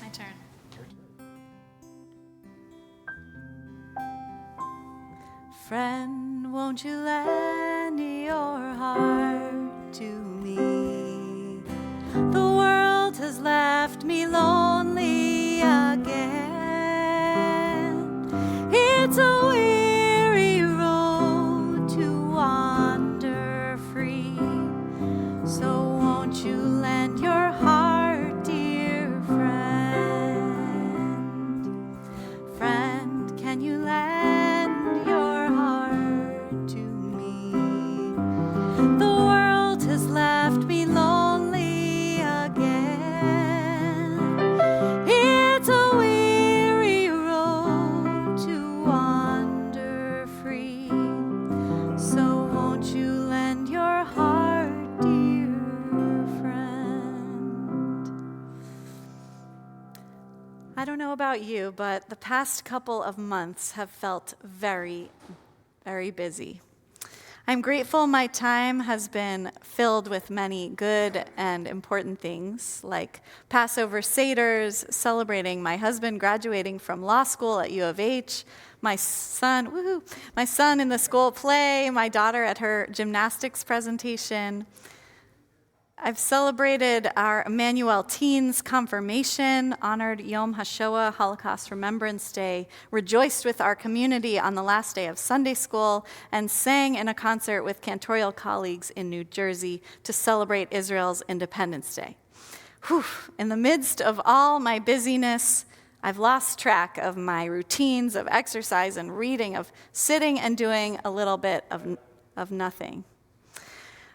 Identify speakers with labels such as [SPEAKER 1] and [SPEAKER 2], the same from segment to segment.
[SPEAKER 1] My turn.
[SPEAKER 2] Your turn.
[SPEAKER 3] Friend, won't you lend your heart to me? The world has left me lonely again. It's a weary road to wander free. So won't you lend your heart, dear friend? Friend, can you lend your heart to me? The world has left me lonely again. It's a weary road to wander free. So won't you lend your heart, dear friend? I don't know about you, but the past couple of months have felt very, very busy. I'm grateful my time has been filled with many good and important things, like Passover Seders, celebrating my husband graduating from law school at U of H, my son in the school play, my daughter at her gymnastics presentation. I've celebrated our Emmanuel Teens confirmation, honored Yom HaShoah, Holocaust Remembrance Day, rejoiced with our community on the last day of Sunday school, and sang in a concert with cantorial colleagues in New Jersey to celebrate Israel's Independence Day. Whew. In the midst of all my busyness, I've lost track of my routines of exercise and reading, of sitting and doing a little bit of nothing.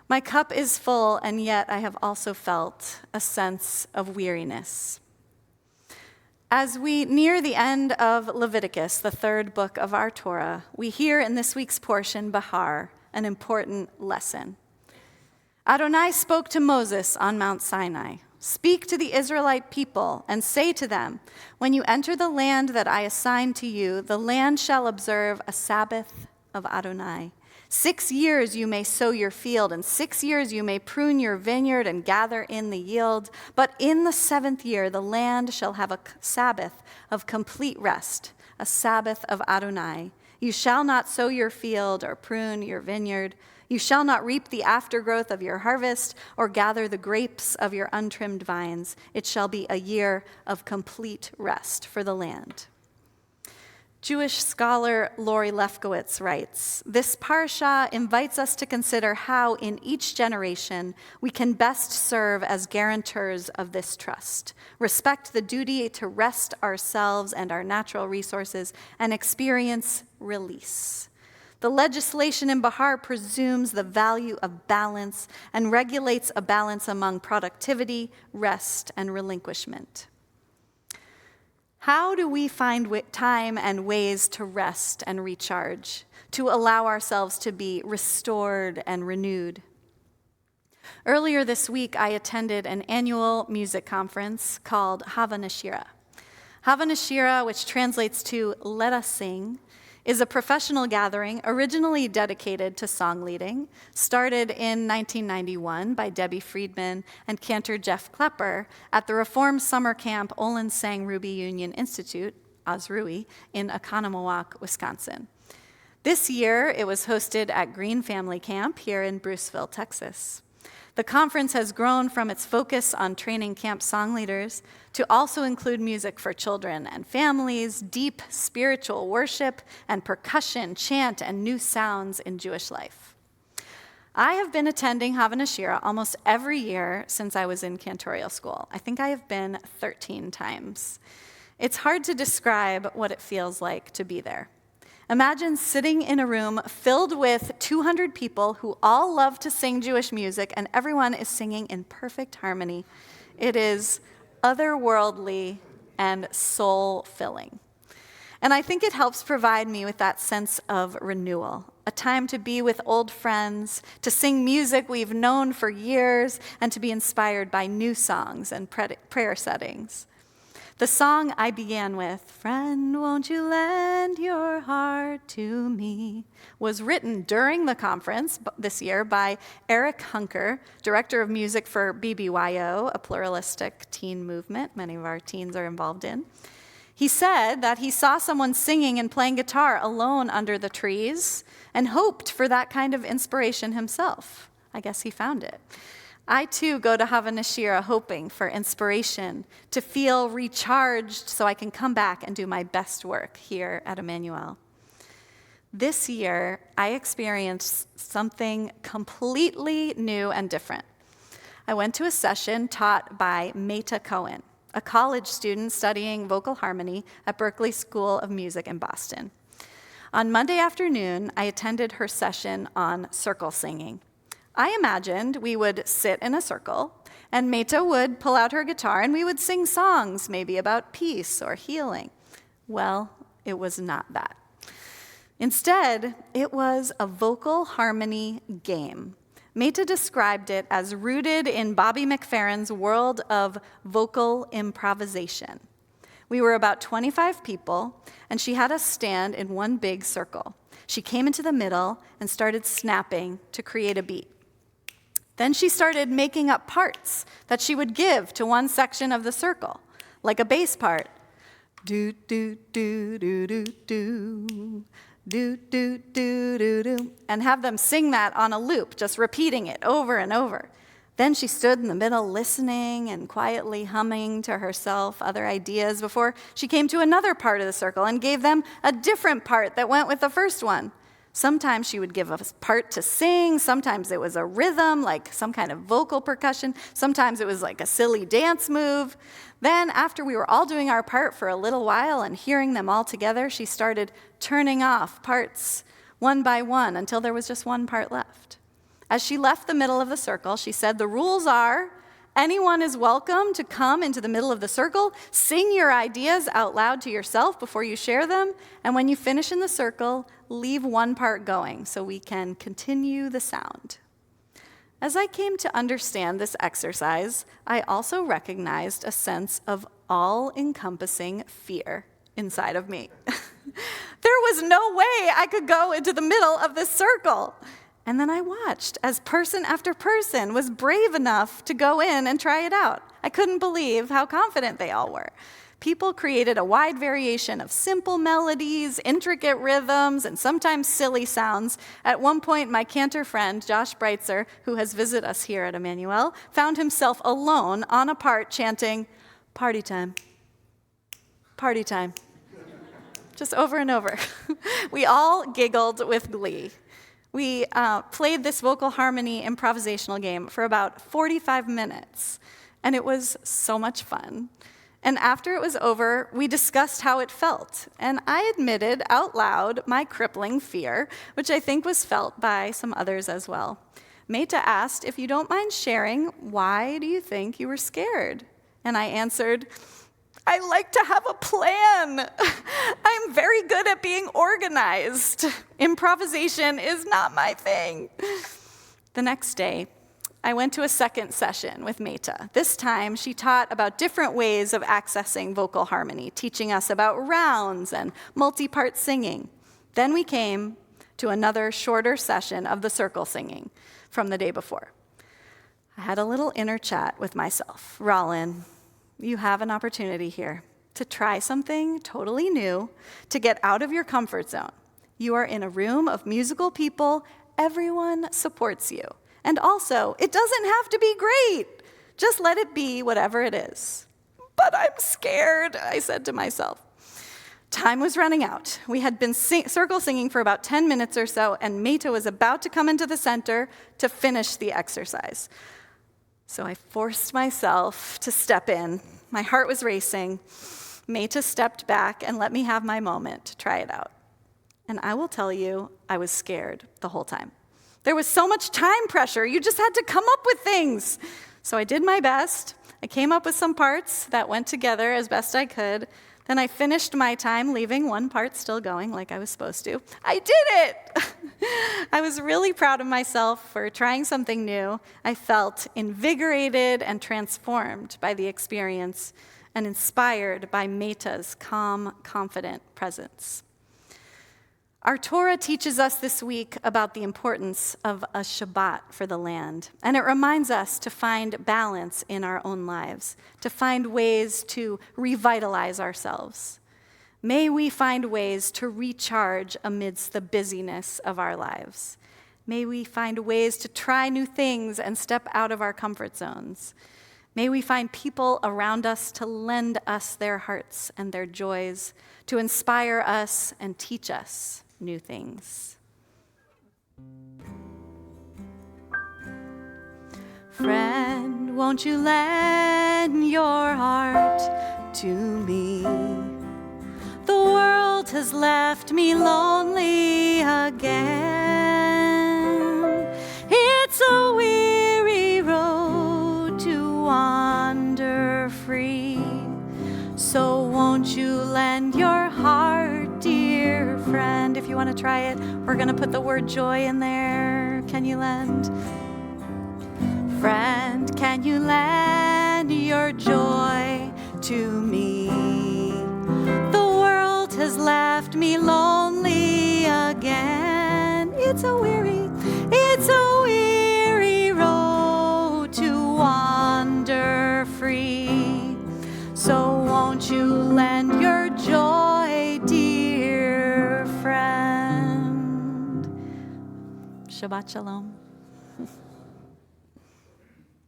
[SPEAKER 3] My cup is full, and yet I have also felt a sense of weariness. As we near the end of Leviticus, the third book of our Torah, we hear in this week's portion, Bahar, an important lesson. Adonai spoke to Moses on Mount Sinai. Speak to the Israelite people and say to them, when you enter the land that I assign to you, the land shall observe a Sabbath of Adonai. 6 years you may sow your field, and 6 years you may prune your vineyard and gather in the yield. But in the 7th year the land shall have a Sabbath of complete rest, a Sabbath of Adonai. You shall not sow your field or prune your vineyard. You shall not reap the aftergrowth of your harvest or gather the grapes of your untrimmed vines. It shall be a year of complete rest for the land. Jewish scholar Lori Lefkowitz writes, this parsha invites us to consider how in each generation we can best serve as guarantors of this trust, respect the duty to rest ourselves and our natural resources, and experience release. The legislation in Bahar presumes the value of balance and regulates a balance among productivity, rest, and relinquishment. How do we find time and ways to rest and recharge, to allow ourselves to be restored and renewed? Earlier this week, I attended an annual music conference called Hava Nashira. Hava Nashira, which translates to Let Us Sing, is a professional gathering originally dedicated to song leading, started in 1991 by Debbie Friedman and Cantor Jeff Klepper at the Reform Summer Camp Olin Sang Ruby Union Institute, Osrui, in Oconomowoc, Wisconsin. This year, it was hosted at Green Family Camp here in Bruceville, Texas. The conference has grown from its focus on training camp song leaders to also include music for children and families, deep spiritual worship, and percussion, chant, and new sounds in Jewish life. I have been attending Hava Nashira almost every year since I was in cantorial school. I think I have been 13 times. It's hard to describe what it feels like to be there. Imagine sitting in a room filled with 200 people who all love to sing Jewish music, and everyone is singing in perfect harmony. It is otherworldly and soul-filling. And I think it helps provide me with that sense of renewal, a time to be with old friends, to sing music we've known for years, and to be inspired by new songs and prayer settings. The song I began with, "Friend, won't you lend your heart to me," was written during the conference this year by Eric Hunker, director of music for BBYO, a pluralistic teen movement many of our teens are involved in. He said that he saw someone singing and playing guitar alone under the trees and hoped for that kind of inspiration himself. I guess he found it. I, too, go to Havanashira hoping for inspiration, to feel recharged so I can come back and do my best work here at Emmanuel. This year, I experienced something completely new and different. I went to a session taught by Meta Cohen, a college student studying vocal harmony at Berklee School of Music in Boston. On Monday afternoon, I attended her session on circle singing. I imagined we would sit in a circle, and Meta would pull out her guitar, and we would sing songs, maybe about peace or healing. Well, it was not that. Instead, it was a vocal harmony game. Meta described it as rooted in Bobby McFerrin's world of vocal improvisation. We were about 25 people, and she had us stand in one big circle. She came into the middle and started snapping to create a beat. Then she started making up parts that she would give to one section of the circle, like a bass part. Do, do, do, do, do, do, do, do, do, do, do, and have them sing that on a loop, just repeating it over and over. Then she stood in the middle listening and quietly humming to herself other ideas before she came to another part of the circle and gave them a different part that went with the first one. Sometimes she would give us a part to sing. Sometimes it was a rhythm, like some kind of vocal percussion. Sometimes it was like a silly dance move. Then, after we were all doing our part for a little while and hearing them all together, she started turning off parts one by one until there was just one part left. As she left the middle of the circle, she said, "The rules are anyone is welcome to come into the middle of the circle, sing your ideas out loud to yourself before you share them, and when you finish in the circle, leave one part going so we can continue the sound." As I came to understand this exercise, I also recognized a sense of all-encompassing fear inside of me. There was no way I could go into the middle of this circle. And then I watched as person after person was brave enough to go in and try it out. I couldn't believe how confident they all were. People created a wide variation of simple melodies, intricate rhythms, and sometimes silly sounds. At one point, my Cantor friend, Josh Breitzer, who has visited us here at Emmanuel, found himself alone on a part chanting, "Party time, party time," just over and over. We all giggled with glee. We played this vocal harmony improvisational game for about 45 minutes, and it was so much fun. And after it was over, we discussed how it felt, and I admitted out loud my crippling fear, which I think was felt by some others as well. Meta asked, "If you don't mind sharing, why do you think you were scared?" And I answered, "I like to have a plan. I'm very good at being organized. Improvisation is not my thing." The next day, I went to a second session with Meta. This time, she taught about different ways of accessing vocal harmony, teaching us about rounds and multi-part singing. Then we came to another shorter session of the circle singing from the day before. I had a little inner chat with myself. Rollin, you have an opportunity here to try something totally new, to get out of your comfort zone. You are in a room of musical people. Everyone supports you. And also, it doesn't have to be great. Just let it be whatever it is. "But I'm scared," I said to myself. Time was running out. We had been circle singing for about 10 minutes or so, and Meta was about to come into the center to finish the exercise. So I forced myself to step in. My heart was racing. Meta stepped back and let me have my moment to try it out. And I will tell you, I was scared the whole time. There was so much time pressure. You just had to come up with things. So I did my best. I came up with some parts that went together as best I could. Then I finished my time, leaving one part still going like I was supposed to. I did it! I was really proud of myself for trying something new. I felt invigorated and transformed by the experience. and inspired by Meta's calm, confident presence. Our Torah teaches us this week about the importance of a Shabbat for the land, and it reminds us to find balance in our own lives, to find ways to revitalize ourselves. May we find ways to recharge amidst the busyness of our lives. May we find ways to try new things and step out of our comfort zones. May we find people around us to lend us their hearts and their joys, to inspire us and teach us new things. Friend, won't you lend your heart to me? The world has left me lonely again. It's a weary road to wander free. So won't you lend your heart, dear friend? If you want to try it, we're going to put the word joy in there. Can you lend? Friend, can you lend your joy to me? The world has left me lonely again. It's a weary road to wander free. So won't you lend your joy, dear friend? Shabbat shalom.